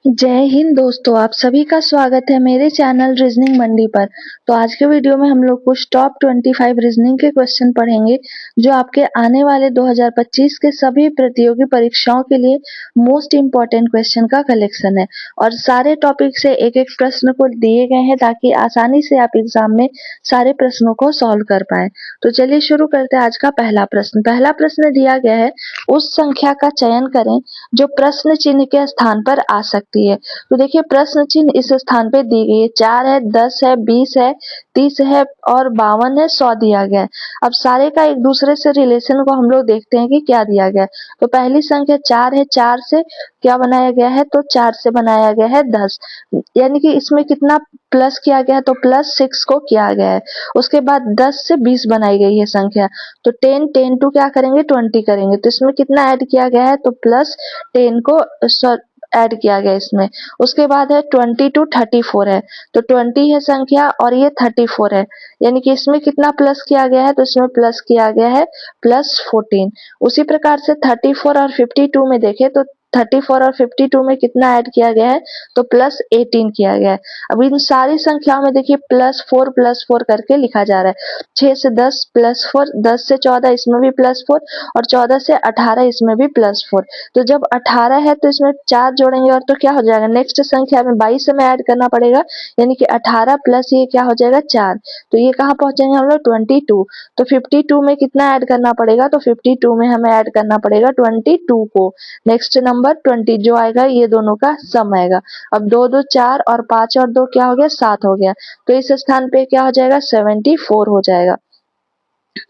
जय हिंद दोस्तों, आप सभी का स्वागत है मेरे चैनल रीजनिंग मंडी पर। तो आज के वीडियो में हम लोग कुछ टॉप 25 रीजनिंग के क्वेश्चन पढ़ेंगे जो आपके आने वाले 2025 के सभी प्रतियोगी परीक्षाओं के लिए मोस्ट इम्पोर्टेंट क्वेश्चन का कलेक्शन है। और सारे टॉपिक से एक एक प्रश्न को दिए गए हैं ताकि आसानी से आप एग्जाम में सारे प्रश्नों को सॉल्व कर पाए। तो चलिए शुरू करते हैं आज का पहला प्रश्न। पहला प्रश्न दिया गया है, उस संख्या का चयन करें जो प्रश्न चिन्ह के स्थान पर आ सकती है। तो देखिए प्रश्न चिन्ह इस स्थान पे दी गई है, 4 है, 10 है, 20 है, 30 है और 52 है, 100 दिया गया है। अब सारे का एक दूसरे से रिलेशन को हम लोग देखते हैं कि क्या दिया गया है। तो पहली संख्या 4 है, 4 से क्या बनाया गया है, तो 4 से बनाया गया है 10, यानी कि इसमें कितना प्लस किया गया है, तो +6 को किया गया है। उसके बाद 10 से 20 बनाई गई है संख्या, तो 10 10 टू क्या करेंगे, 20 करेंगे। तो इसमें कितना ऐड किया गया है, तो +10 को ऐड किया गया इसमें। उसके बाद है 20 टू 34 है, तो 20 है संख्या और ये 34 है, यानी कि इसमें कितना प्लस किया गया है, तो इसमें प्लस किया गया है +14। उसी प्रकार से 34 और 52 में देखें तो 34 और 52 में कितना ऐड किया गया है, तो +18 किया गया है। अब इन सारी संख्याओं में देखिए +4 करके लिखा जा रहा है। 6 से 10 +4, 10 से 14 इसमें भी +4 और 14 से 18 इसमें भी +4। तो जब 18 है तो इसमें 4 जोड़ेंगे और तो क्या हो जाएगा, नेक्स्ट संख्या में 22 हमें ऐड करना पड़ेगा, यानी कि 18 प्लस ये क्या हो जाएगा 4, तो ये कहाँ पहुंचेंगे हम लोग 22। तो 52 में कितना ऐड करना पड़ेगा, तो 52 में हमें ऐड करना पड़ेगा 22 को। नेक्स्ट नंबर 20 जो आएगा ये दोनों का सम आएगा। अब 2 2 4 और 5 और 2 क्या हो गया, 7 हो गया। तो इस स्थान पे क्या हो जाएगा, 74 हो जाएगा।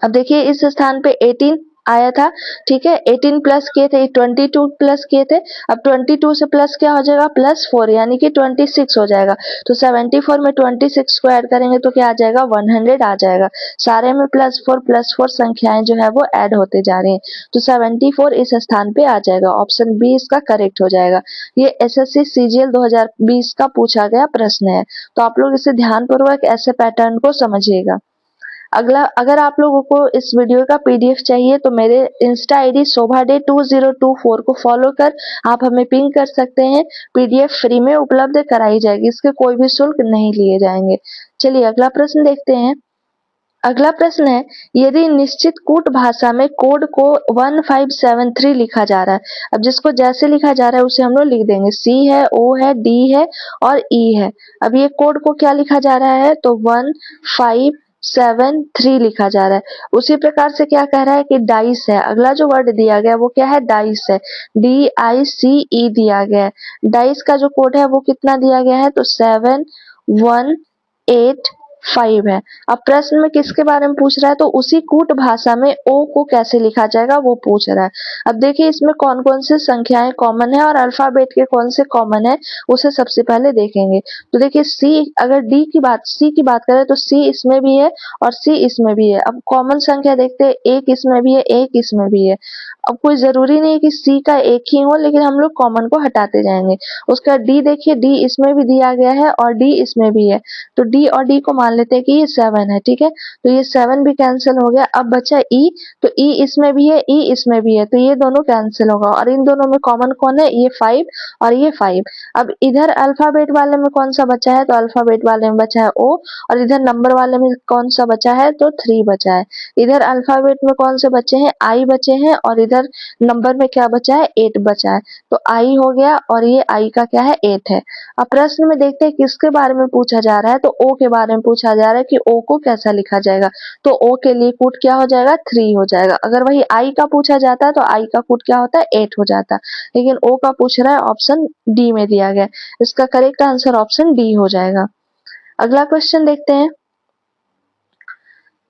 अब देखिए इस स्थान पे 18 आया था, ठीक है, 18 प्लस किए थे, 22 प्लस किए थे। अब 22 से प्लस क्या हो जाएगा, +4, यानी कि 26 हो जाएगा। तो 74 में 26 को ऐड करेंगे तो क्या आ जाएगा, 100 आ जाएगा। सारे में +4 संख्याएं जो है वो ऐड होते जा रही हैं, तो 74 इस स्थान पे आ जाएगा। ऑप्शन बी इसका करेक्ट हो जाएगा। ये एसएससी सीजीएल 2020 का पूछा गया प्रश्न है, तो आप लोग इसे ध्यानपूर्वक ऐसे पैटर्न को समझिएगा। अगला, अगर आप लोगों को इस वीडियो का पीडीएफ चाहिए तो मेरे इंस्टा आईडी शोभा डे 2024 को फॉलो कर आप हमें पिंग कर सकते हैं। पीडीएफ फ्री में उपलब्ध कराई जाएगी, इसके कोई भी शुल्क नहीं लिए जाएंगे। चलिए अगला प्रश्न देखते हैं। अगला प्रश्न है, यदि निश्चित कूट भाषा में कोड को 1573 लिखा जा रहा है। अब जिसको जैसे लिखा जा रहा है उसे हम लोग लिख देंगे, सी है, ओ है, डी है और ई है। अब ये कोड को क्या लिखा जा रहा है, तो 1573 लिखा जा रहा है। उसी प्रकार से क्या कह रहा है कि डाइस है, अगला जो वर्ड दिया गया है वो क्या है, डाइस है, DICE दिया गया है। डाइस का जो कोड है वो कितना दिया गया है, तो 7185 है। अब प्रश्न में किसके बारे में पूछ रहा है, तो उसी कूट भाषा में ओ को कैसे लिखा जाएगा वो पूछ रहा है। अब देखिए इसमें कौन कौन सी संख्याएं कॉमन है और अल्फाबेट के कौन से कॉमन है उसे सबसे पहले देखेंगे। तो देखिए सी, अगर सी की बात करें तो सी इसमें भी है और सी इसमें भी है। अब कॉमन संख्या देखते हैं, एक इसमें भी है, एक इसमें भी है। अब कोई जरूरी नहीं है कि सी का एक ही हो, लेकिन हम लोग कॉमन को हटाते जाएंगे। उसका डी देखिए, डी इसमें भी दिया गया है और डी इसमें भी है, तो डी और डी को मान लेते हैं कि ये 7 है, ठीक है, तो ये 7 भी कैंसिल हो गया। अब बचा ई, तो ई इसमें भी है, ई इसमें भी है, तो ये दोनों कैंसिल होगा और इन दोनों में कॉमन कौन है, ये 5 और ये 5। अब इधर अल्फाबेट वाले में कौन सा बचा है, तो अल्फाबेट वाले में बचा है ओ, और इधर नंबर वाले में कौन सा बचा है, तो 3 बचा है। इधर अल्फाबेट में कौन से बचे हैं, आई बचे हैं और इधर नंबर में क्या बचा है, 8 बचा है, तो आई हो गया और ये आई का क्या है, 8 है। अब प्रश्न में देखते हैं किसके बारे में पूछा जा रहा है, तो ओ के बारे में पूछा जा रहा है कि ओ को कैसा लिखा जाएगा। तो ओ के लिए कूट क्या हो जाएगा, 3 हो जाएगा। अगर वही आई का पूछा जाता है तो आई का कूट क्या होता है, 8 हो जाता, लेकिन ओ का पूछ रहा है, ऑप्शन डी में दिया गया। इसका करेक्ट आंसर ऑप्शन डी हो जाएगा। अगला क्वेश्चन देखते हैं।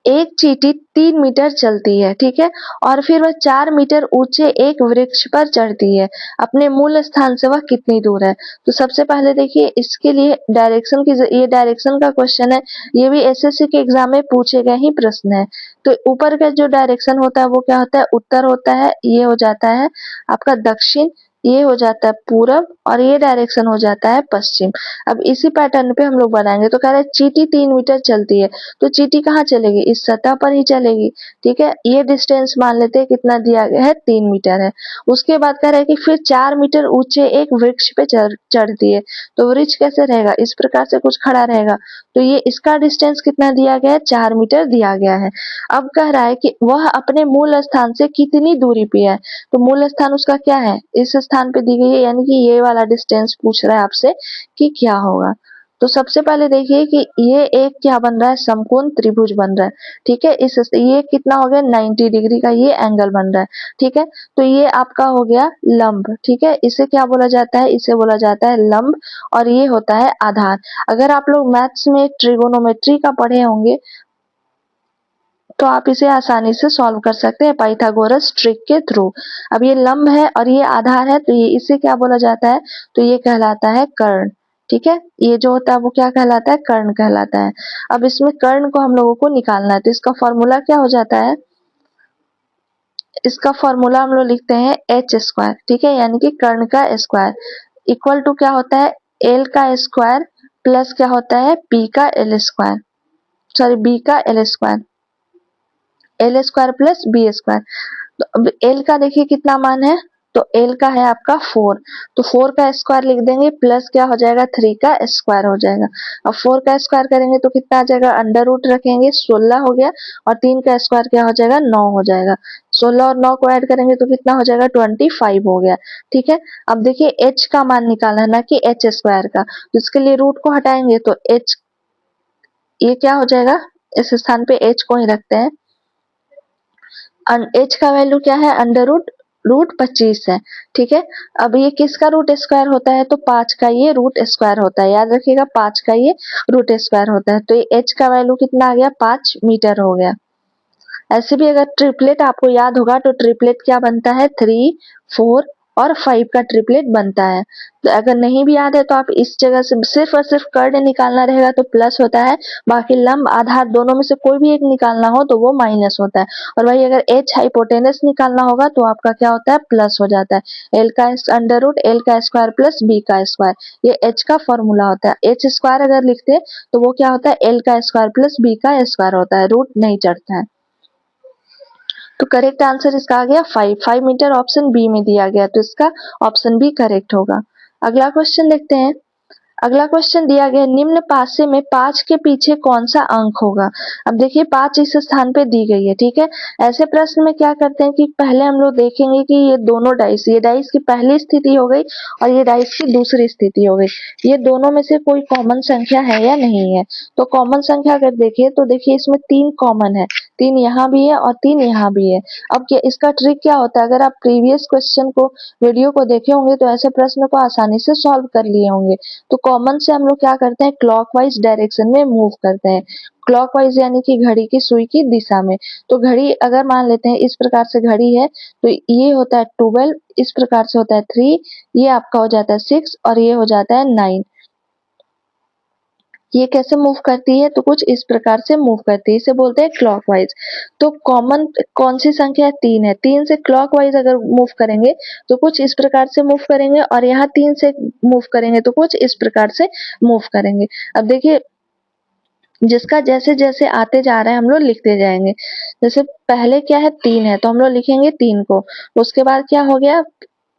एक चींटी 3 मीटर चलती है, ठीक है, और फिर वह 4 मीटर ऊंचे एक वृक्ष पर चढ़ती है। अपने मूल स्थान से वह कितनी दूर है। तो सबसे पहले देखिए इसके लिए डायरेक्शन की, ये डायरेक्शन का क्वेश्चन है, ये भी एसएससी के एग्जाम में पूछे गए ही प्रश्न है। तो ऊपर का जो डायरेक्शन होता है वो क्या होता है, उत्तर होता है, ये हो जाता है आपका दक्षिण, ये हो जाता है पूरब और ये डायरेक्शन हो जाता है पश्चिम। अब इसी पैटर्न पे हम लोग बनाएंगे। तो कह रहा है चींटी 3 मीटर चलती है, तो चींटी कहाँ चलेगी? इस सतह पर ही चलेगी। ठीक है, ये डिस्टेंस मान लेते हैं कितना दिया गया है, 3 मीटर है। उसके बाद कह रहा है कि फिर 4 मीटर ऊंचे एक वृक्ष पे चढ़ती है, तो वृक्ष कैसे रहेगा? इस प्रकार से कुछ खड़ा रहेगा। तो ये इसका डिस्टेंस कितना दिया गया है? 4 मीटर दिया गया है। अब कह रहा है कि वह अपने मूल स्थान से कितनी दूरी पे है, तो मूल स्थान उसका क्या है? इस स्थान पे दी गई है, यानी कि ये वाला डिस्टेंस पूछ रहा है आपसे कि क्या होगा। तो सबसे पहले देखिए कि ये एक क्या बन रहा है, समकोण त्रिभुज बन रहा है। ठीक है, इस ये कितना हो गया, 90 डिग्री का ये एंगल बन रहा है। ठीक है, तो ये आपका हो गया लंब। ठीक है, इसे क्या बोला जाता है? इसे बोला जाता है लंब, और ये होता है आधार। अगर आप लोग मैथ्स में ट्रिगोनोमेट्री का पढ़े होंगे तो आप इसे आसानी से सॉल्व कर सकते हैं पाइथागोरस ट्रिक के थ्रू। अब ये लंब है और ये आधार है, तो ये इसे क्या बोला जाता है? तो ये कहलाता है कर्ण। ठीक है, ये जो होता है वो क्या कहलाता है? कर्ण कहलाता है। अब इसमें कर्ण को हम लोगों को निकालना है, तो इसका फॉर्मूला क्या हो जाता है? इसका फॉर्मूला हम लोग लिखते हैं एच स्क्वायर। ठीक है, यानी कि कर्ण का स्क्वायर इक्वल टू क्या होता है? एल का स्क्वायर प्लस क्या होता है? पी का एल स्क्वायर, सॉरी बी का L square, L square plus B square. तो अब एल का देखिए कितना मान है, तो एल का है आपका 4, तो 4 का स्क्वायर लिख देंगे प्लस क्या हो जाएगा? 3 का स्क्वायर हो जाएगा। अब 4 का स्क्वायर करेंगे तो कितना आ जाएगा? अंडर रूट रखेंगे 16 हो गया, और 3 का स्क्वायर क्या हो जाएगा? 9 हो जाएगा। 16 और 9 को ऐड करेंगे तो कितना हो जाएगा? 25 हो गया। ठीक है, अब देखिए एच का मान निकालना है, ना कि एच स्क्वायर का, तो इसके लिए रूट को हटाएंगे तो एच, ये क्या हो जाएगा? इस स्थान पे एच को ही रखते हैं। एच का वैल्यू क्या है? अंडर रूट रूट 25 है। ठीक है, अब ये किसका रूट स्क्वायर होता है? तो 5 का ये रूट स्क्वायर होता है। याद रखिएगा 5 का ये रूट स्क्वायर होता है। तो ये एच का वैल्यू कितना आ गया? 5 मीटर हो गया। ऐसे भी अगर ट्रिपलेट आपको याद होगा तो ट्रिपलेट क्या बनता है? 3, 4 और 5 का ट्रिपलेट बनता है। तो अगर नहीं भी याद है तो आप इस जगह से सिर्फ और सिर्फ कर्ण निकालना रहेगा तो प्लस होता है, बाकी लंब आधार दोनों में से कोई भी एक निकालना हो तो वो माइनस होता है। और वही अगर एच हाइपोटेनस निकालना होगा तो आपका क्या होता है? प्लस हो जाता है। एल का अंडर रूट एल का स्क्वायर प्लस बी का स्क्वायर, ये एच का फॉर्मूला होता है। एच स्क्वायर अगर लिखते तो वो क्या होता है? एल का स्क्वायर प्लस बी का स्क्वायर होता है, रूट नहीं चढ़ता है। तो करेक्ट आंसर इसका आ गया 5 मीटर, ऑप्शन बी में दिया गया, तो इसका ऑप्शन बी करेक्ट होगा। अगला क्वेश्चन देखते हैं। अगला क्वेश्चन दिया गया, निम्न पासे में 5 के पीछे कौन सा अंक होगा? अब देखिए 5 इस स्थान पे दी गई है। ठीक है, ऐसे प्रश्न में क्या करते हैं कि पहले हम लोग देखेंगे कि ये दोनों डाइस, ये डाइस की पहली स्थिति हो गई और ये डाइस की दूसरी स्थिति हो गई, ये दोनों में से कोई कॉमन संख्या है या नहीं है। तो कॉमन संख्या अगर देखें तो देखिए इसमें 3 कॉमन है, 3 यहाँ भी है और 3 यहाँ भी है। अब क्या इसका ट्रिक क्या होता है? अगर आप प्रीवियस क्वेश्चन को, वीडियो को देखे होंगे तो ऐसे प्रश्न को आसानी से सॉल्व कर लिए होंगे। तो कॉमन से हम लोग क्या करते हैं? क्लॉकवाइज डायरेक्शन में मूव करते हैं। क्लॉकवाइज यानी कि घड़ी की सुई की दिशा में। तो घड़ी अगर मान लेते हैं इस प्रकार से घड़ी है, तो ये होता है 12, इस प्रकार से होता है 3, ये आपका हो जाता है 6 और ये हो जाता है 9। ये कैसे मूव करती है? तो कुछ इस प्रकार से मूव करती है, इसे बोलते हैं क्लॉकवाइज। तो कॉमन कौन सी संख्या है? 3 है। 3 से क्लॉकवाइज अगर मूव करेंगे तो कुछ इस प्रकार से मूव करेंगे, और यहाँ 3 से मूव करेंगे तो कुछ इस प्रकार से मूव करेंगे। अब देखिए जिसका जैसे जैसे आते जा रहे हैं हम लोग लिखते जाएंगे। जैसे पहले क्या है? 3 है तो हम लोग लिखेंगे 3 को, उसके बाद क्या हो गया?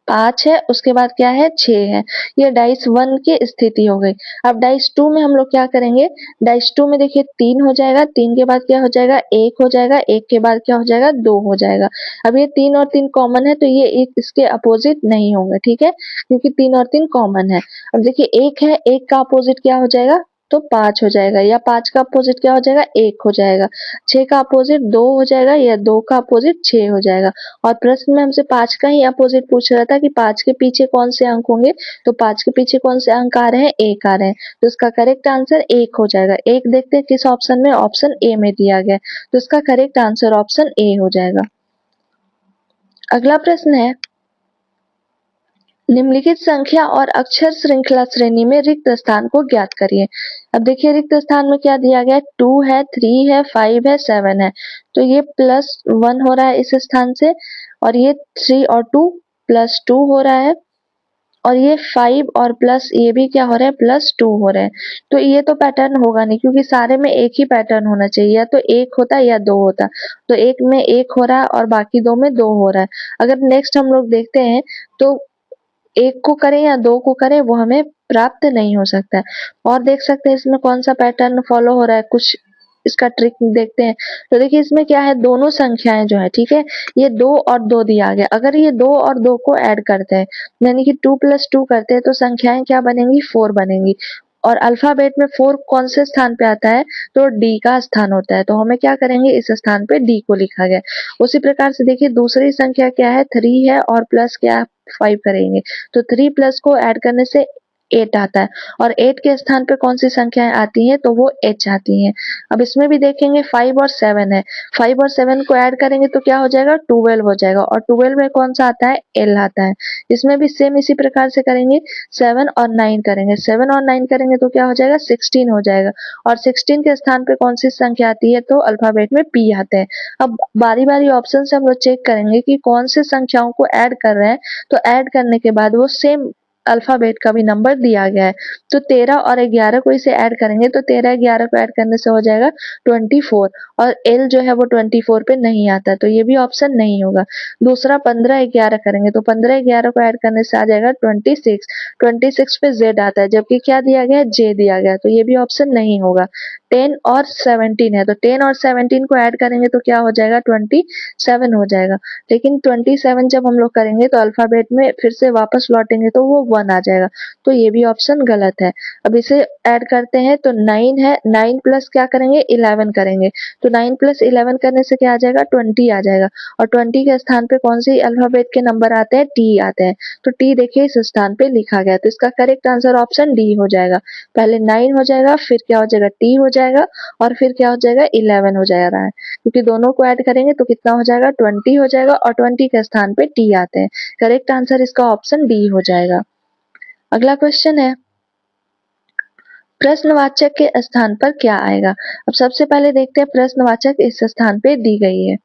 5 है, उसके बाद क्या है? 6 है। ये डाइस 1 की स्थिति हो गई। अब डाइस 2 में हम लोग क्या करेंगे? डाइस 2 में देखिए 3 हो जाएगा, 3 के बाद क्या हो जाएगा? 1 हो जाएगा, 1 के बाद क्या हो जाएगा? 2 हो जाएगा। अब ये 3 और 3 कॉमन है तो ये एक इसके अपोजिट नहीं होंगे। ठीक है, क्योंकि 3 और 3 कॉमन है। अब देखिए 1 है, 1 का अपोजिट क्या हो जाएगा? तो 5 हो जाएगा, या 5 का अपोजिट क्या हो जाएगा? 1 हो जाएगा। 6 का अपोजिट 2 हो जाएगा, या 2 का अपोजिट 6 हो जाएगा। और प्रश्न में हमसे 5 का ही अपोजिट पूछ रहा था कि 5 के पीछे कौन से अंक होंगे, तो 5 के पीछे कौन से अंक आ रहे हैं? 1 आ रहे हैं, तो इसका करेक्ट आंसर 1 हो जाएगा। 1 देखते हैं किस ऑप्शन में, ऑप्शन ए में दिया गया, तो इसका करेक्ट आंसर ऑप्शन ए हो जाएगा। अगला प्रश्न है, निम्नलिखित संख्या और अक्षर श्रृंखला श्रेणी में रिक्त स्थान को ज्ञात करिए। अब देखिए रिक्त स्थान में क्या दिया गया है? 2 है, 3 है, 5 है, 7 है, तो ये +1 हो रहा है इस स्थान से, और ये 3 और 2 +2 हो रहा है। और ये 5 और प्लस ये भी क्या हो रहा है, +2 हो रहा है। तो ये तो पैटर्न होगा नहीं, क्योंकि सारे में एक ही पैटर्न होना चाहिए, या तो 1 होता या 2 होता। तो एक में 1 हो रहा है और बाकी 2 में 2 हो रहा है। अगर नेक्स्ट हम लोग देखते हैं तो 1 को करें या 2 को करें वो हमें प्राप्त नहीं हो सकता है। और देख सकते हैं इसमें कौन सा पैटर्न फॉलो हो रहा है, कुछ इसका ट्रिक देखते हैं। तो देखिए इसमें क्या है, दोनों संख्याएं जो है, ठीक है, ये 2 और 2 दिया गया। अगर ये 2 और 2 को ऐड करते हैं, यानी कि 2 + 2 करते हैं, तो संख्याएं क्या बनेंगी, 4 बनेंगी। और अल्फाबेट में 4 कौन से स्थान पे आता है, तो डी का स्थान होता है। तो हमें क्या करेंगे, इस स्थान पे डी को लिखा गया। उसी प्रकार से देखिए दूसरी संख्या क्या है, 3 है और प्लस क्या है, 5 करेंगे। तो 3 प्लस को ऐड करने से 8 आता है, और 8 के स्थान पे कौन सी संख्याएं आती हैं, तो वो एच आती हैं। अब इसमें भी देखेंगे 5 और 7 है, 5 और 7 को ऐड करेंगे तो क्या हो जाएगा, 12 हो जाएगा। और 12 में कौन सा आता है, एल आता है। इसमें भी सेम इसी प्रकार से करेंगे, 7 और 9 करेंगे, 7 और 9 करेंगे तो क्या हो जाएगा, 16 हो जाएगा। और 16 के स्थान पे कौन सी संख्या आती है, तो अल्फाबेट में पी आते हैं। अब बारी बारी ऑप्शन से हम लोग चेक करेंगे कि कौन से संख्याओं को ऐड कर रहे हैं, तो ऐड करने के बाद वो सेम अल्फाबेट का भी नंबर दिया गया है। तो 13 और 11 को इसे ऐड करेंगे, तो 13 11 को ऐड करने से हो जाएगा 24, और एल जो है वो 24 पे नहीं आता, तो ये भी ऑप्शन नहीं होगा। दूसरा 15 11 करेंगे, तो 15 11 को ऐड करने से आ जाएगा 26, 26 पे जेड आता है, जबकि क्या दिया गया है, जे दिया गया है, तो ये भी ऑप्शन नहीं होगा। 10 और 17 है, तो 10 और 17 को ऐड करेंगे तो क्या हो जाएगा, 27 हो जाएगा। लेकिन 27 जब हम लोग करेंगे तो अल्फाबेट में फिर से वापस लौटेंगे तो वो 1 आ जाएगा, तो ये भी ऑप्शन गलत है। अब इसे ऐड करते हैं तो 9 है, 9 प्लस क्या करेंगे, 11 करेंगे। तो 9 प्लस 11 करने से क्या आ जाएगा, 20 आ जाएगा। और 20 के स्थान पे कौन सी अल्फाबेट के नंबर आते हैं, टी आते हैं। तो टी देखिए इस स्थान पे लिखा गया है, तो इसका करेक्ट आंसर ऑप्शन डी हो जाएगा। पहले 9 हो जाएगा, फिर क्या हो जाएगा, टी हो जाएगा, और फिर क्या हो जाएगा, 11 हो जा रहा है, क्योंकि दोनों को ऐड करेंगे तो कितना हो जाएगा, 20 हो जाएगा, और 20 के स्थान पे टी आते हैं। करेक्ट आंसर इसका ऑप्शन डी हो जाएगा। अगला क्वेश्चन है, प्रश्नवाचक के स्थान पर क्या आएगा। अब सबसे पहले देखते हैं प्रश्नवाचक इस स्थान पे दी गई है।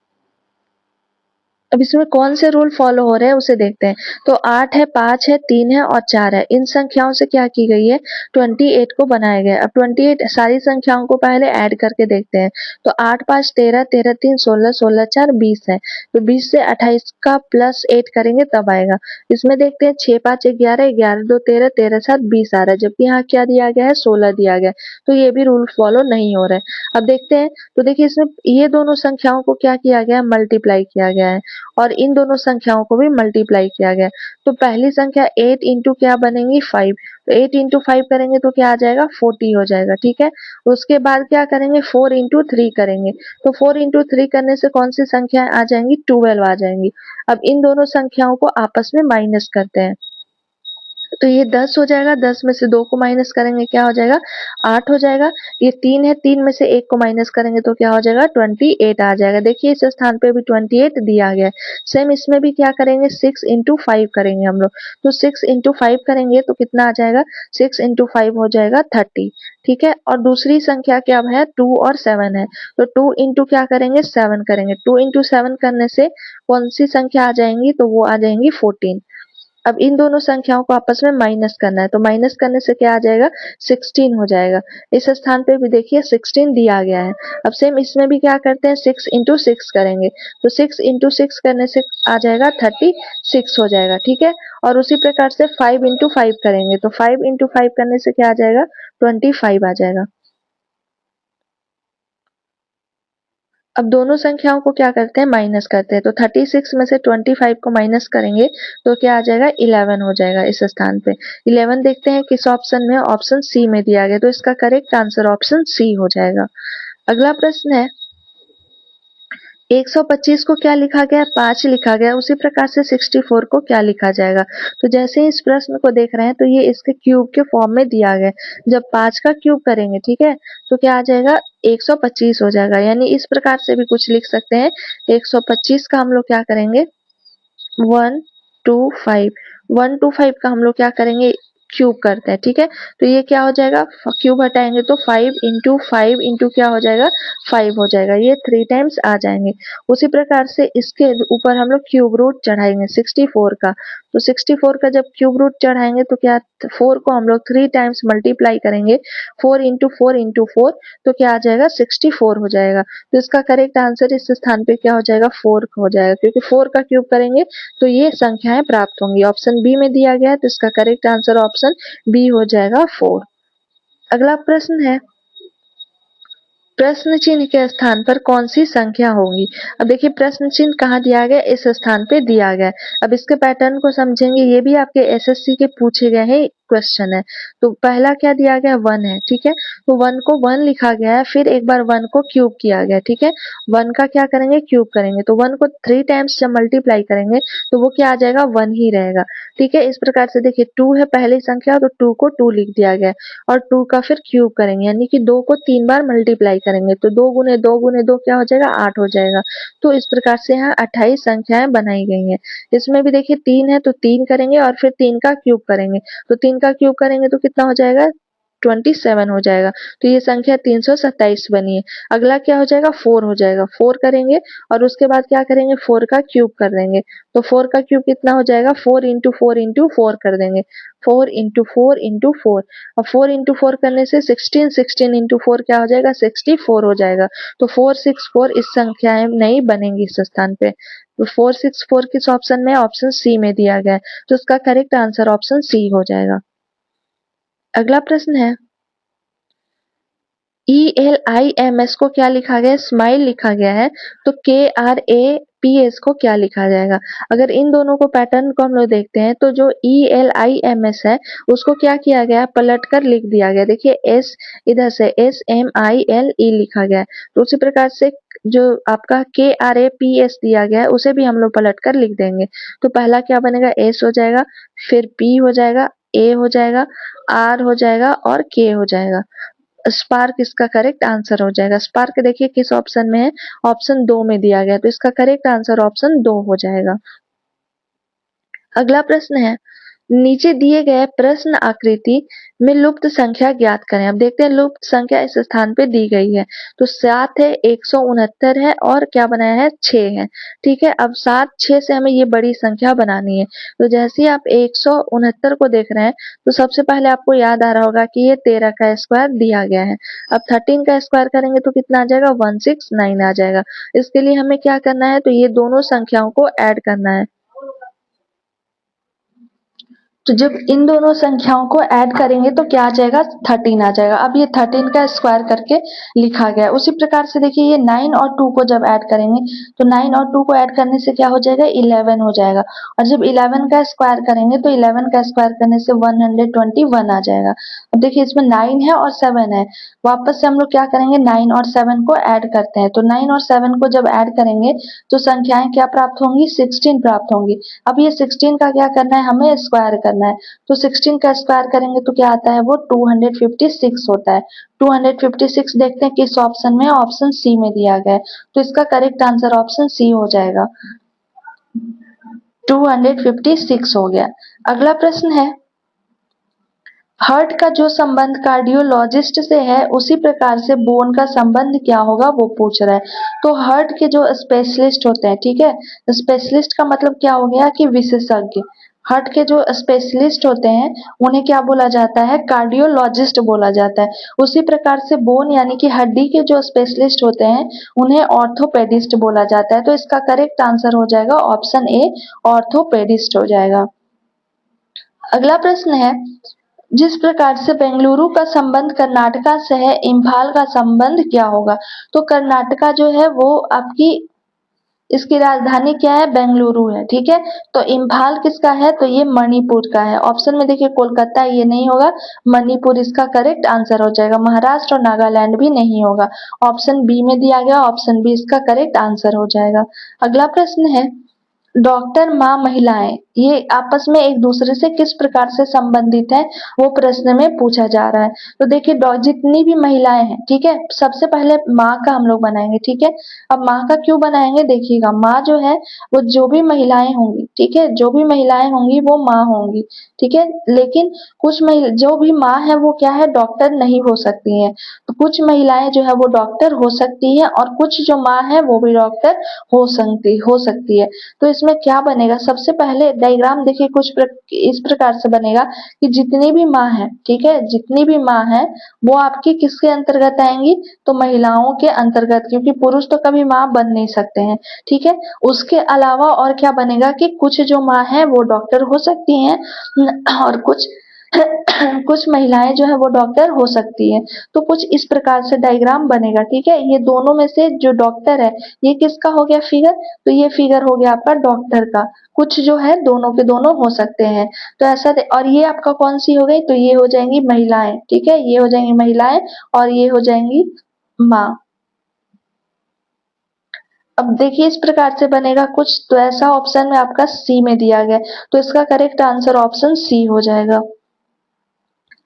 अब इसमें कौन से रूल फॉलो हो रहे हैं उसे देखते हैं। तो 8 है, 5 है, 3 है और 4 है। इन संख्याओं से क्या की गई है, 28 को बनाया गया है। अब 28 सारी संख्याओं को पहले ऐड करके देखते हैं। तो 8 5 13, 13 3 16, 16 4 20 है। तो 20 से 28 का +8 करेंगे तब आएगा। इसमें देखते हैं 6 5 11, 11 2 13, 13 7 20 आ रहा है, जबकि यहाँ क्या दिया गया है, 16 दिया गया है। तो ये भी रूल फॉलो नहीं हो रहा है। अब देखते हैं, तो देखिए इसमें ये दोनों संख्याओं को क्या किया गया है, मल्टीप्लाई किया गया है, और इन दोनों संख्याओं को भी मल्टीप्लाई किया गया। तो पहली संख्या 8 इंटू क्या बनेगी, 5। तो 8 इंटू 5 करेंगे तो क्या आ जाएगा, 40 हो जाएगा, ठीक है। उसके बाद क्या करेंगे, 4 इंटू 3 करेंगे। तो 4 इंटू 3 करने से कौन सी संख्याएं आ जाएंगी, 12 आ जाएंगी। अब इन दोनों संख्याओं को आपस में माइनस करते हैं। तो ये 10 हो जाएगा, 10 में से 2 को माइनस करेंगे क्या हो जाएगा, 8 हो जाएगा। ये 3 है, 3 में से 1 को माइनस करेंगे तो क्या हो जाएगा, 28 आ जाएगा। देखिए इस स्थान पे भी 28 दिया गया है। सेम इसमें भी क्या करेंगे, 6 इंटू 5 करेंगे हम लोग। तो 6 इंटू 5 करेंगे तो कितना आ जाएगा, 6 इंटू 5 हो जाएगा 30, ठीक है। और दूसरी संख्या क्या है, 2 और 7 है। तो 2 इंटू क्या करेंगे, 7 करेंगे। 2 इंटू 7 करने से कौन सी संख्या आ जाएंगी, तो वो आ जाएंगी 14। अब इन दोनों संख्याओं को आपस में माइनस करना है, तो माइनस करने से क्या आ जाएगा, 16 हो जाएगा। इस स्थान पे भी देखिए 16 दिया गया है। अब सेम इसमें भी क्या करते हैं, 6 इंटू 6 करेंगे। तो 6 इंटू 6 करने से आ जाएगा 36 हो जाएगा, ठीक है। और उसी प्रकार से 5 इंटू 5 करेंगे, तो 5 इंटू 5 करने से क्या आ जाएगा, 25 आ जाएगा। अब दोनों संख्याओं को क्या करते हैं, माइनस करते हैं। तो 36 में से 25 को माइनस करेंगे तो क्या आ जाएगा, 11 हो जाएगा इस स्थान पे। 11 देखते हैं किस ऑप्शन में, ऑप्शन सी में दिया गया, तो इसका करेक्ट आंसर ऑप्शन सी हो जाएगा। अगला प्रश्न है, 125 को क्या लिखा गया है, 5 लिखा गया है। उसी प्रकार से 64 को क्या लिखा जाएगा। तो जैसे ही इस प्रश्न को देख रहे हैं तो ये इसके क्यूब के फॉर्म में दिया गया है। जब 5 का क्यूब करेंगे, ठीक है, तो क्या आ जाएगा, 125 हो जाएगा। यानी इस प्रकार से भी कुछ लिख सकते हैं। 125 का हम लोग क्या करेंगे, 125, 125 का हम लोग क्या करेंगे, क्यूब करते हैं, ठीक है। तो ये क्या हो जाएगा, क्यूब हटाएंगे तो 5 इंटू 5 इंटू क्या हो जाएगा, 5 हो जाएगा। ये 3 टाइम्स आ जाएंगे। उसी प्रकार से इसके ऊपर हम लोग क्यूब रूट चढ़ाएंगे 64 का। तो 64 का जब क्यूब रूट चढ़ाएंगे तो क्या 4 को हम लोग 3 टाइम्स मल्टीप्लाई करेंगे, 4 इंटू 4 इंटू 4, तो क्या आ जाएगा 64 हो जाएगा। तो इसका करेक्ट आंसर इस स्थान पे क्या हो जाएगा 4 हो जाएगा, क्योंकि 4 का क्यूब करेंगे तो ये संख्याएं प्राप्त होंगी। ऑप्शन बी में दिया गया है, तो इसका करेक्ट आंसर ऑप्शन बी हो जाएगा 4। अगला प्रश्न है, प्रश्न चिन्ह के स्थान पर कौन सी संख्या होगी। अब देखिए प्रश्न चिन्ह कहाँ दिया गया, इस स्थान पे दिया गया है। अब इसके पैटर्न को समझेंगे, ये भी आपके एसएससी के पूछे गए हैं क्वेश्चन है। तो पहला क्या दिया गया 1 है, ठीक है, तो 1 को 1 लिखा गया है, फिर एक बार 1 को क्यूब किया गया, ठीक है, 1 का क्या करेंगे क्यूब करेंगे, तो 1 को 3 टाइम्स जब मल्टीप्लाई करेंगे तो वो क्या आ जाएगा 1 ही रहेगा, ठीक है। इस प्रकार से देखिए 2 है पहली संख्या, तो 2 को 2 लिख दिया गया और 2 का फिर क्यूब करेंगे, यानी कि 2 को 3 बार मल्टीप्लाई करेंगे, तो 2 गुने 2 गुने 2 क्या हो जाएगा 8 हो जाएगा। तो इस प्रकार से यहाँ 28 संख्याएं बनाई गई हैं। इसमें भी देखिए 3 है तो 3 करेंगे और फिर 3 का क्यूब करेंगे, तो 3 का क्यूब करेंगे तो कितना हो जाएगा 27 हो जाएगा। तो ये संख्या 327 बनी है। अगला क्या हो जाएगा 4 हो जाएगा, 4 करेंगे और उसके बाद क्या करेंगे 4 का क्यूब कर देंगे, तो 4 का क्यूब कितना हो जाएगा 4 इंटू 4 इंटू 4 कर देंगे, 4 इंटू 4 इंटू 4, और 4 इंटू 4 करने से 16, 16 इंटू 4 क्या हो जाएगा 64 हो जाएगा। तो 464 इस संख्याएं नहीं बनेंगी इस स्थान पे। तो 464 किस ऑप्शन में, ऑप्शन सी में दिया गया है, तो इसका करेक्ट आंसर ऑप्शन सी हो जाएगा। अगला प्रश्न है, ELIMS को क्या लिखा गया है, स्माइल लिखा गया है, तो KRAPS को क्या लिखा जाएगा। अगर इन दोनों को पैटर्न को हम लोग देखते हैं तो जो ELIMS है उसको क्या किया गया पलट कर लिख दिया गया, देखिए S इधर से SMILE लिखा गया है, तो उसी प्रकार से जो आपका KRAPS दिया गया है उसे भी हम लोग पलट कर लिख देंगे। तो पहला क्या बनेगा S हो जाएगा, फिर P हो जाएगा, A हो जाएगा, R हो जाएगा और K हो जाएगा। स्पार्क इसका करेक्ट आंसर हो जाएगा। स्पार्क देखिए किस ऑप्शन में है, ऑप्शन 2 में दिया गया, तो इसका करेक्ट आंसर ऑप्शन 2 हो जाएगा। अगला प्रश्न है, नीचे दिए गए प्रश्न आकृति में लुप्त संख्या ज्ञात करें। अब देखते हैं लुप्त संख्या इस स्थान पे दी गई है, तो 7 है, 169 है और क्या बनाया है 6 है, ठीक है। अब 7 6 से हमें ये बड़ी संख्या बनानी है, तो जैसे ही आप 169 को देख रहे हैं तो सबसे पहले आपको याद आ रहा होगा कि ये 13 का स्क्वायर दिया गया है। अब 13 का स्क्वायर करेंगे तो कितना आ जाएगा 169 आ जाएगा। इसके लिए हमें क्या करना है, तो ये दोनों संख्याओं को ऐड करना है। तो जब इन दोनों संख्याओं को ऐड करेंगे तो क्या आ जाएगा 13 आ जाएगा। अब ये 13 का स्क्वायर करके लिखा गया है। उसी प्रकार से देखिए ये 9 और 2 को जब ऐड करेंगे तो 9 और 2 को ऐड करने से क्या हो जाएगा 11 हो जाएगा, और जब 11 का स्क्वायर करेंगे तो 11 का स्क्वायर करने से 121 आ जाएगा। अब देखिए इसमें 9 है और 7 है, वापस से हम लोग क्या करेंगे 9 और 7 को ऐड करते हैं, तो 9 और 7 को जब ऐड करेंगे तो संख्याएं क्या प्राप्त होंगी 16 प्राप्त होंगी। अब ये 16 का क्या करना है हमें स्क्वायर करना है, तो 16 का स्क्वायर करेंगे तो क्या आता है वो 256 होता है। 256 देखते हैं किस ऑप्शन में, ऑप्शन सी में दिया गया है, तो इसका करेक्ट आंसर ऑप्शन सी हो जाएगा, 256 हो गया। अगला प्रश्न है, हार्ट का जो संबंध कार्डियोलॉजिस्ट से है उसी प्रकार से बोन का संबंध क्या होगा वो पूछ रहा है। तो हार्ट के जो स्पेशलिस्ट होते हैं, ठीक है, स्पेशलिस्ट का मतलब क्या हो गया कि विशेषज्ञ। हार्ट के जो स्पेशलिस्ट होते हैं उन्हें क्या बोला जाता है कार्डियोलॉजिस्ट बोला जाता है। उसी प्रकार से बोन यानी कि हड्डी के जो स्पेशलिस्ट होते हैं उन्हें ऑर्थोपेडिस्ट बोला जाता है। तो इसका करेक्ट आंसर हो जाएगा ऑप्शन ए, ऑर्थोपेडिस्ट हो जाएगा। अगला प्रश्न है, जिस प्रकार से बेंगलुरु का संबंध कर्नाटका से है इम्फाल का संबंध क्या होगा। तो कर्नाटका जो है वो आपकी इसकी राजधानी क्या है बेंगलुरु है, ठीक है। तो इम्फाल किसका है, तो ये मणिपुर का है। ऑप्शन में देखिए कोलकाता ये नहीं होगा, मणिपुर इसका करेक्ट आंसर हो जाएगा। महाराष्ट्र और नागालैंड भी नहीं होगा, ऑप्शन बी में दिया गया, ऑप्शन बी इसका करेक्ट आंसर हो जाएगा। अगला प्रश्न है, डॉक्टर माँ महिलाएं ये आपस में एक दूसरे से किस प्रकार से संबंधित है वो प्रश्न में पूछा जा रहा है। तो देखिए जितनी भी महिलाएं हैं, ठीक है, सबसे पहले माँ का हम लोग बनाएंगे, ठीक है। अब माँ का क्यों बनाएंगे, देखिएगा माँ जो है वो जो भी महिलाएं होंगी, ठीक है, जो भी महिलाएं होंगी वो माँ होंगी, ठीक है। लेकिन कुछ जो भी माँ है वो क्या है डॉक्टर नहीं हो सकती है, तो कुछ महिलाएं जो है वो डॉक्टर हो सकती है और कुछ जो माँ है वो भी डॉक्टर हो सकती है। तो इसमें इसमें क्या बनेगा, सबसे पहले डायग्राम देखिए कुछ इस प्रकार से बनेगा कि जितनी भी माँ है, ठीक है, जितनी भी माँ है वो आपकी किसके अंतर्गत आएंगी, तो महिलाओं के अंतर्गत, क्योंकि पुरुष तो कभी माँ बन नहीं सकते हैं, ठीक है। उसके अलावा और क्या बनेगा कि कुछ जो माँ है वो डॉक्टर हो सकती हैं और कुछ कुछ महिलाएं जो है वो डॉक्टर हो सकती है। तो कुछ इस प्रकार से डायग्राम बनेगा, ठीक है। ये दोनों में से जो डॉक्टर है ये किसका हो गया फिगर, तो ये फिगर हो गया आपका डॉक्टर का। कुछ जो है दोनों के दोनों हो सकते हैं, तो ऐसा और ये आपका कौन सी हो गई, तो ये हो जाएंगी महिलाएं, ठीक है, ये हो जाएंगी महिलाएं और ये हो जाएंगी माँ। अब देखिए इस प्रकार से बनेगा कुछ, तो ऐसा ऑप्शन में आपका सी में दिया गया, तो इसका करेक्ट आंसर ऑप्शन सी हो जाएगा।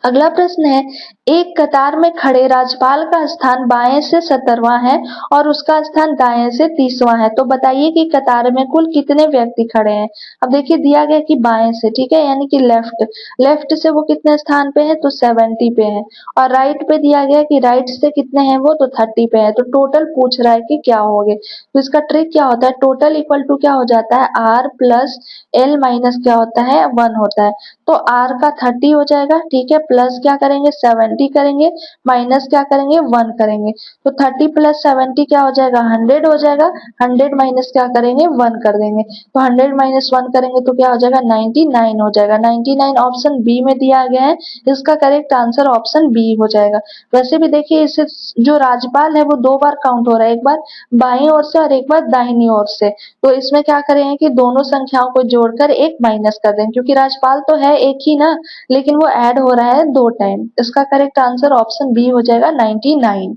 अगला प्रश्न है, एक कतार में खड़े राजपाल का स्थान बाएं से 17वां है और उसका स्थान दाएं से 30वां है, तो बताइए कि कतार में कुल कितने व्यक्ति खड़े हैं। अब देखिए दिया गया कि बाएं से, ठीक है, यानी कि लेफ्ट, लेफ्ट से वो कितने स्थान पे है, तो 70 पे है, और राइट पे दिया गया कि राइट से कितने हैं वो, तो 30 पे है। तो टोटल पूछ रहा है कि क्या होंगे, तो इसका ट्रिक क्या होता है, टोटल इक्वल टू क्या हो जाता है, आर प्लस एल माइनस क्या होता है, 1 होता है। तो आर का 30 हो जाएगा, ठीक है, प्लस क्या करेंगे 70 करेंगे, माइनस क्या करेंगे 1 करेंगे, तो 30 प्लस 70 क्या हो जाएगा 100 हो जाएगा, 100 माइनस क्या करेंगे 1 कर देंगे, तो 100 माइनस 1 करेंगे तो क्या हो जाएगा 99 हो जाएगा। 99 ऑप्शन बी में दिया गया है, इसका करेक्ट आंसर ऑप्शन बी हो जाएगा। वैसे भी देखिए इससे जो राजपाल है वो 2 बार काउंट हो रहा है, एक बार बाईं ओर से और एक बार दाहिनी ओर से, तो इसमें क्या करेंगे कि दोनों संख्याओं को जोड़कर एक माइनस कर देंगे, क्योंकि राजपाल तो है एक ही ना, लेकिन वो ऐड हो रहा है 2 टाइम। इसका करेक्ट आंसर ऑप्शन बी हो जाएगा 99।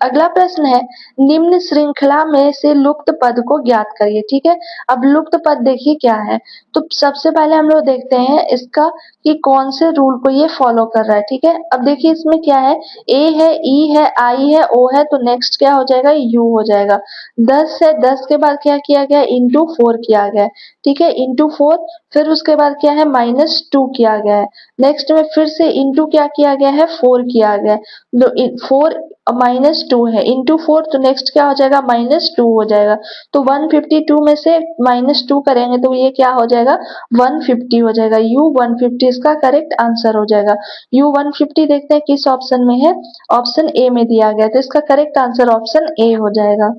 अगला प्रश्न है, निम्न श्रृंखला में से लुप्त पद को ज्ञात करिए, ठीक है। अब लुप्त पद देखिए क्या है, तो सबसे पहले हम लोग देखते हैं इसका कि कौन से रूल को ये फॉलो कर रहा है, ठीक है। अब देखिए इसमें क्या है, ए है, ई है, आई है, ओ है, तो नेक्स्ट क्या हो जाएगा, यू हो जाएगा। 10 है, 10 के बाद क्या किया गया, इंटू 4 किया गया है, ठीक है, इंटू 4, फिर उसके बाद क्या है -2 किया गया है, नेक्स्ट में फिर से इंटू क्या किया गया है 4 किया गया है, 4 -2 है, इंटू 4, तो नेक्स्ट क्या हो जाएगा -2 हो जाएगा, तो 152 में से -2 करेंगे तो ये क्या हो जाएगा 150 हो जाएगा, यू 150 इसका करेक्ट आंसर हो जाएगा। यू 150 देखते हैं किस ऑप्शन में है, ऑप्शन ए में दिया गया, तो इसका करेक्ट आंसर ऑप्शन ए हो जाएगा।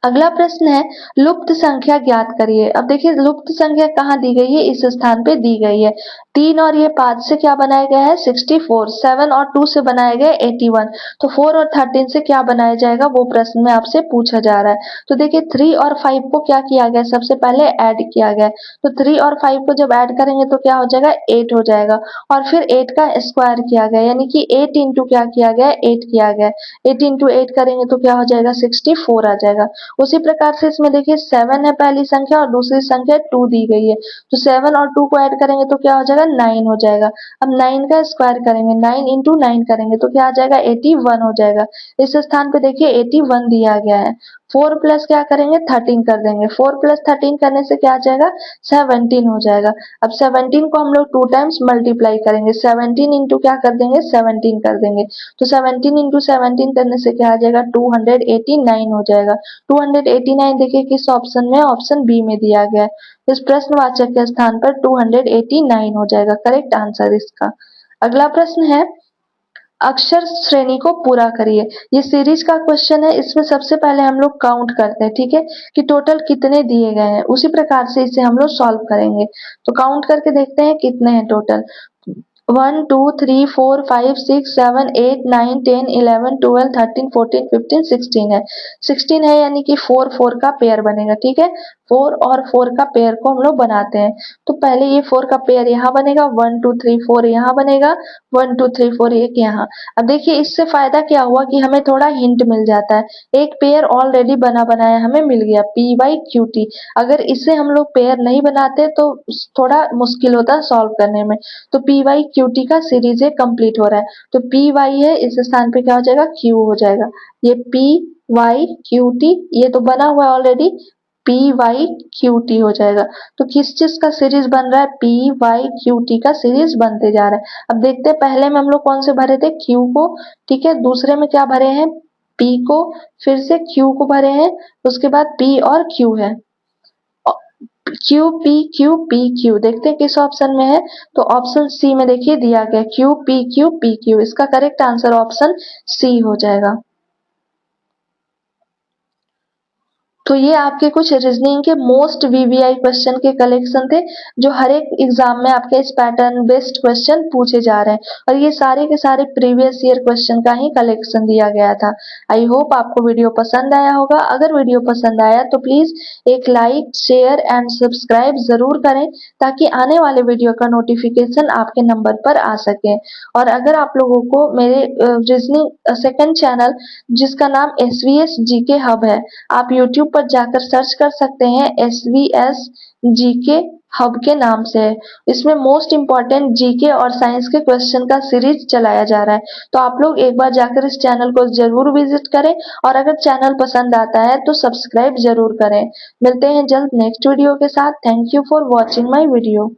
अगला प्रश्न है, लुप्त संख्या ज्ञात करिए। अब देखिए लुप्त संख्या कहाँ दी गई है, इस स्थान पे दी गई है। 3 और ये 5 से क्या बनाया गया है 64, 7 और 2 से बनाया गया है 81, तो 4 और 13 से क्या बनाया जाएगा वो प्रश्न में आपसे पूछा जा रहा है। तो देखिए 3 और 5 को क्या किया गया, सबसे पहले ऐड किया गया, तो 3 और 5 को जब ऐड करेंगे तो क्या हो जाएगा 8 हो जाएगा, और फिर 8 का स्क्वायर किया गया, यानी कि 8 इंटू क्या किया गया 8 किया गया, 8 इंटू 8 करेंगे तो क्या हो जाएगा 64 आ जाएगा। उसी प्रकार से इसमें देखिए 7 है पहली संख्या और दूसरी संख्या 2 दी गई है, तो 7 और 2 को ऐड करेंगे तो क्या हो जाएगा 9 हो जाएगा। अब 9 का स्क्वायर करेंगे, 9 इंटू 9 करेंगे तो क्या आ जाएगा 81 हो जाएगा। इस स्थान पे देखिए 81 दिया गया है। 4 प्लस क्या करेंगे 13 कर देंगे, 4 प्लस 13 करने से क्या आ जाएगा 17 हो जाएगा। अब 17 को हम लोग 2 टाइम्स मल्टीप्लाई करेंगे, 17 इंटू क्या कर देंगे 17 कर देंगे, तो 17 इंटू 17 करने से क्या आ जाएगा 289 हो जाएगा। 289 देखिए किस ऑप्शन में, ऑप्शन बी में दिया गया है, इस प्रश्नवाचक के स्थान पर 289 हो जाएगा करेक्ट आंसर इसका। अगला प्रश्न है, अक्षर श्रेणी को पूरा करिए। ये सीरीज का क्वेश्चन है, इसमें सबसे पहले हम लोग काउंट करते हैं, ठीक है, कि टोटल कितने दिए गए हैं, उसी प्रकार से इसे हम लोग सॉल्व करेंगे। तो काउंट करके देखते हैं कितने हैं टोटल। 1 2 3 4 5 6 7 8 9 10 11 12 13 14 15 16 है, 16 है, यानी कि 4 4 का पेयर बनेगा, ठीक है, 4 और 4 का पेयर को हम लोग बनाते हैं। तो पहले ये 4 का पेयर यहाँ बनेगा, 1 2 3 4 यहाँ बनेगा, 1 2 3 4 एक यहाँ। अब देखिए इससे फायदा क्या हुआ कि हमें थोड़ा हिंट मिल जाता है, एक पेयर ऑलरेडी बना बनाया हमें मिल गया PYQT। अगर इसे हम लोग पेयर नहीं बनाते तो थोड़ा मुश्किल होता सॉल्व करने में। तो PYQT का सीरीज है कंप्लीट हो रहा है, तो PY है, इस स्थान पे क्या हो जाएगा Q हो जाएगा, ये PYQT ये तो बना हुआ है ऑलरेडी, PYQT हो जाएगा। तो किस चीज का सीरीज बन रहा है, PYQT का सीरीज बनते जा रहा है। अब देखते हैं पहले में हम लोग कौन से भरे थे Q को, ठीक है, दूसरे में क्या भरे हैं P को, फिर से Q को भरे हैं, उसके बाद P और Q है। Q P Q P Q, देखते हैं किस ऑप्शन में है। तो ऑप्शन सी में देखिए दिया गया क्यू पी क्यू, इसका करेक्ट आंसर ऑप्शन सी हो जाएगा। तो ये आपके कुछ रीजनिंग के मोस्ट वीवीआई क्वेश्चन के कलेक्शन थे, जो हर एक एग्जाम में आपके इस पैटर्न बेस्ड क्वेश्चन पूछे जा रहे हैं, और ये सारे के सारे प्रीवियस ईयर क्वेश्चन का ही कलेक्शन दिया गया था। आई होप आपको वीडियो पसंद आया होगा। अगर वीडियो पसंद आया तो प्लीज एक लाइक, शेयर एंड सब्सक्राइब जरूर करें, ताकि आने वाले वीडियो का नोटिफिकेशन आपके नंबर पर आ सके। और अगर आप लोगों को मेरे रीजनिंग सेकंड चैनल, जिसका नाम एसवीएस जीके हब है, आप यूट्यूब पर जाकर सर्च कर सकते हैं, एसवीएस जीके हब के नाम से है। इसमें मोस्ट इम्पॉर्टेंट जीके और साइंस के क्वेश्चन का सीरीज चलाया जा रहा है। तो आप लोग एक बार जाकर इस चैनल को जरूर विजिट करें, और अगर चैनल पसंद आता है तो सब्सक्राइब जरूर करें। मिलते हैं जल्द नेक्स्ट वीडियो के साथ। Thank you for watching my video.